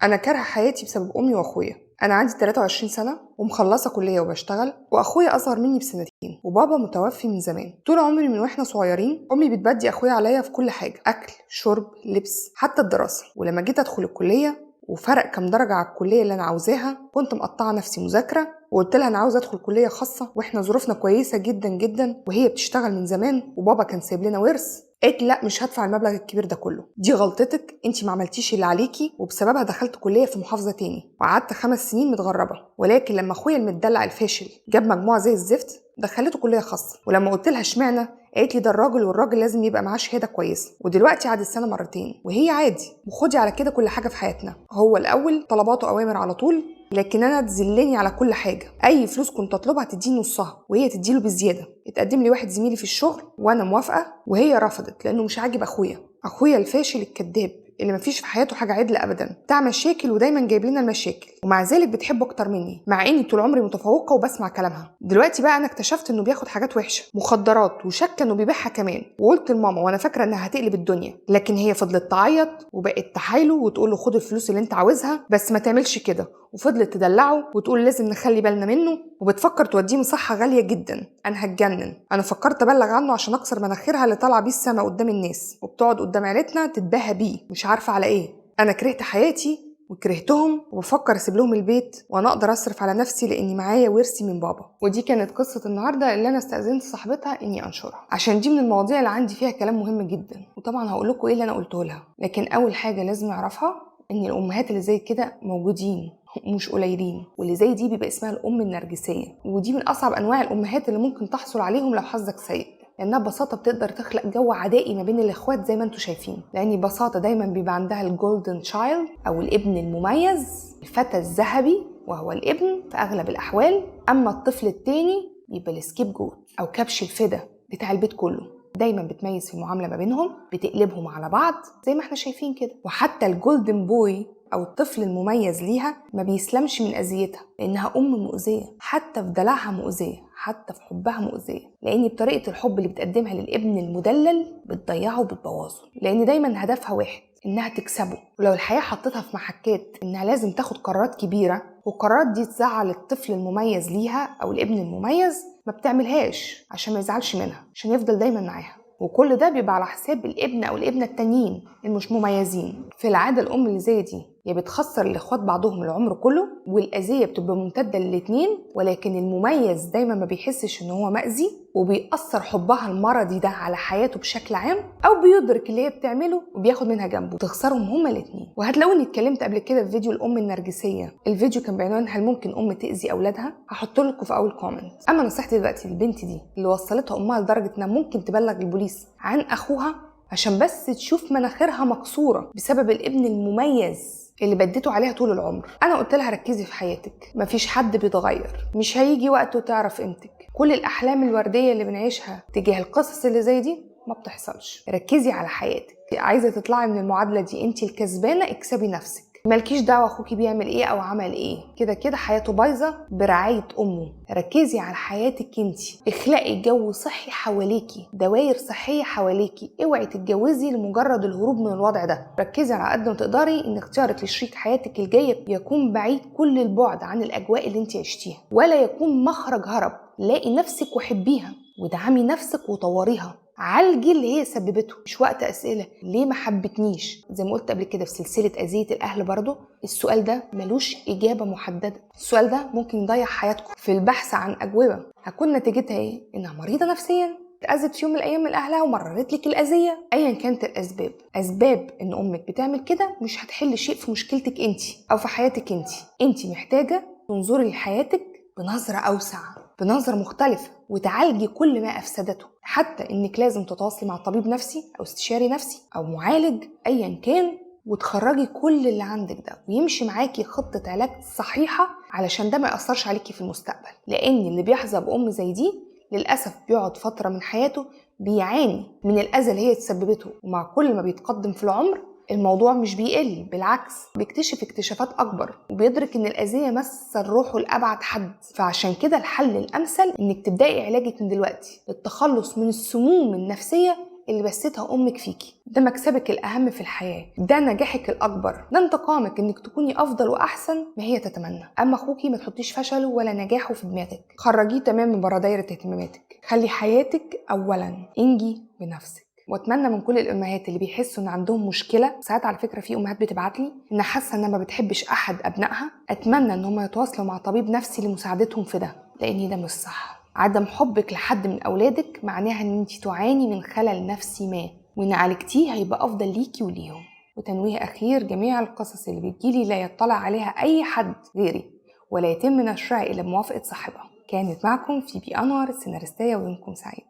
أنا كارهة حياتي بسبب أمي وأخويا. أنا عندي 23 سنة ومخلصة كلية وبشتغل، وأخويا أصغر مني بسنتين، وبابا متوفي من زمان. طول عمري من وإحنا صغيرين أمي بتبدي أخويا عليا في كل حاجة، أكل شرب لبس حتى الدراسة. ولما جيت أدخل الكلية وفرق كام درجة على الكلية اللي أنا عاوزاها، كنت مقطعة نفسي مذاكرة وقلت لها أنا عاوزة أدخل كلية خاصة وإحنا ظروفنا كويسة جدا جدا، وهي بتشتغل من زمان وبابا كان سايب لنا ورث. قالت لا مش هدفع المبلغ الكبير ده كله، دي غلطتك، انتي ما عملتيش اللي عليكي، وبسببها دخلت كليه في محافظه تاني وقعدت 5 سنين متغربه. ولكن لما اخويا المدلع الفاشل جاب مجموعه زي الزفت دخلته كليه خاصه، ولما قلت لها اشمعنى قالت لي ده الراجل، والراجل لازم يبقى معاه شهاده كويسه. ودلوقتي عاد السنه مرتين وهي عادي، وخدي على كده كل حاجه في حياتنا. هو الاول طلباته اوامر على طول، لكن انا تذلني على كل حاجه. اي فلوس كنت اطلبها تديني نصها وهي تديله بزياده. اتقدم لي واحد زميلي في الشغل وانا موافقه وهي رفضت لانه مش عاجب اخويا الفاشل الكذاب اللي مفيش في حياته حاجه عدله ابدا، بتاع مشاكل ودايما جايب لنا المشاكل، ومع ذلك بتحبه اكتر مني مع اني طول عمري متفوقه وبسمع كلامها. دلوقتي بقى انا اكتشفت انه بياخد حاجات وحشه، مخدرات، وشك انه بيبيعها كمان. وقلت لماما وانا فاكره انها هتقلب الدنيا، لكن هي فضلت تعيط وبقت تحايله وتقول له خد الفلوس اللي انت عاوزها بس ما تعملش كده، وفضلت تدلعه وتقول لازم نخلي بالنا منه، وبتفكر توديه مصحه غاليه جدا. انا هتجنن. انا فكرت ابلغ عنه عشان اكسر مناخيرها اللي طالعه بيه السما قدام الناس، وبتقعد قدام عيلتنا تتباهى بيه مش عارفه على ايه. انا كرهت حياتي وكرهتهم، وبفكر اسيب لهم البيت وانا اقدر اصرف على نفسي لاني معايا ورثي من بابا. ودي كانت قصه النهارده اللي انا استاذنت صاحبتها اني انشرها، عشان دي من المواضيع اللي عندي فيها كلام مهم جدا. وطبعا هقول لكم ايه اللي انا قلته لها، لكن اول حاجه لازم نعرفها ان الامهات اللي زي كده موجودين مش قليلين، واللي زي دي بيبقى اسمها الام النرجسيه، ودي من اصعب انواع الامهات اللي ممكن تحصل عليهم لو حظك سيء، لانها ببساطه بتقدر تخلق جو عدائي ما بين الاخوات زي ما انتم شايفين. لان ببساطه دايما بيبقى عندها الجولدن تشايلد او الابن المميز، الفتى الذهبي، وهو الابن في اغلب الاحوال. اما الطفل التاني يبقى السكيب جوت او كبش الفدا بتاع البيت كله. دايما بتميز في المعامله ما بينهم، بتقلبهم على بعض زي ما احنا شايفين كده. وحتى الجولدن بوي او الطفل المميز ليها ما بيسلمش من اذيتها، لانها ام مؤذيه، حتى في دلعها مؤذيه، حتى في حبها مؤذيه، لان بطريقه الحب اللي بتقدمها للابن المدلل بتضيعه وبتبوظه، لان دايما هدفها واحد، انها تكسبه. ولو الحياه حطتها في محكات انها لازم تاخد قرارات كبيره، والقرارات دي تزعل الطفل المميز ليها او الابن المميز، ما بتعملهاش عشان ما يزعلش منها، عشان يفضل دايما معاها. وكل ده بيبقى على حساب الابن او الابنه التانيين المش مميزين. في العاده الام اللي زي دي يا بتخسر الاخوات بعضهم العمر كله، والاذيه بتبقى ممتده للاتنين، ولكن المميز دايما ما بيحسش ان هو مأذي، وبيأثر حبها المرضي ده على حياته بشكل عام، او بيدرك اللي هي بتعمله وبياخد منها جنبه، تخسرهم هما الاتنين. وهتلاقوني اتكلمت قبل كده في فيديو الام النرجسيه، الفيديو كان بعنوان هل ممكن ام تأذي اولادها، هحط لكم في اول كومنت. اما نصيحتي دلوقتي للبنت دي اللي وصلتها امها لدرجه انها ممكن تبلغ البوليس عن اخوها عشان بس تشوف مناخيرها مكسوره بسبب الابن المميز اللي بديته عليها طول العمر، انا قلت لها ركزي في حياتك، مفيش حد بيتغير، مش هيجي وقت وتعرف قيمتك. كل الاحلام الورديه اللي بنعيشها تجاه القصص اللي زي دي ما بتحصلش. ركزي على حياتك. عايزه تطلعي من المعادله دي انت الكسبانه، اكسبي نفسك، مالكيش دعوه اخوكي بيعمل ايه او عمل ايه، كده كده حياته بايظه برعايه امه. ركزي على حياتك انت، اخلقي جو صحي حواليكي، دوائر صحيه حواليكي، اوعي تتجوزي لمجرد الهروب من الوضع ده. ركزي على قد ما تقدري ان اختيارك لشريك حياتك الجاي يكون بعيد كل البعد عن الاجواء اللي انت عشتيها، ولا يكون مخرج هرب. لاقي نفسك وحبيها ودعمي نفسك وطوريها، عالجي اللي هي سببته. مش وقت اسئله ليه ما حبتنيش، زي ما قلت قبل كده في سلسله اذيه الاهل برضو، السؤال ده ملوش اجابه محدده. السؤال ده ممكن يضيع حياتكم في البحث عن اجوبه هتكون نتيجتها ايه؟ انها مريضه نفسيا، اتأذت في يوم من الايام من اهلها ومررت لك الاذيه. ايا كانت الاسباب، اسباب ان امك بتعمل كده مش هتحل شيء في مشكلتك انت او في حياتك انت محتاجه تنظري لحياتك بنظره اوسع، بنظرة مختلفة، وتعالجي كل ما أفسدته. حتى إنك لازم تتواصلي مع طبيب نفسي أو استشاري نفسي أو معالج أيا كان، وتخرجي كل اللي عندك ده، ويمشي معاكي خطة علاج صحيحة علشان ده ما يأثرش عليكي في المستقبل. لأن اللي بيحظى بأم زي دي للأسف بيقعد فترة من حياته بيعاني من الأذى اللي هي تسببته، ومع كل ما بيتقدم في العمر الموضوع مش بيقل، بالعكس بيكتشف اكتشافات اكبر، وبيدرك ان الاذيه مس روحه لابعد حد. فعشان كده الحل الامثل انك تبداي علاجك من دلوقتي للتخلص من السموم النفسيه اللي بثتها أمك فيكي، ده مكسبك الأهم في الحياة، ده نجاحك الأكبر، ده انتقامك إنك تكوني أفضل وأحسن ما هي تتمنى. أما أخوكي ما تحطيش فشله ولا نجاحه في دماغك، خرجيه تمام من برا دايرة اهتماماتك، خلي حياتك أولا، انجي بنفسك. واتمنى من كل الامهات اللي بيحسوا ان عندهم مشكله، ساعات على فكره في امهات بتبعتلي ان حاسه انها ما بتحبش احد ابنائها، اتمنى ان هم يتواصلوا مع طبيب نفسي لمساعدتهم في ده، لان ده مش صح. عدم حبك لحد من اولادك معناها ان انت تعاني من خلل نفسي ما، وان عالجتيه هيبقى افضل ليكي وليهم. وتنويه اخير، جميع القصص اللي بتجيلي لا يطلع عليها اي حد غيري، ولا يتم نشرها الا بموافقه صاحبها. كانت معكم في بي انور السيناريستيه، ويومكم سعيد.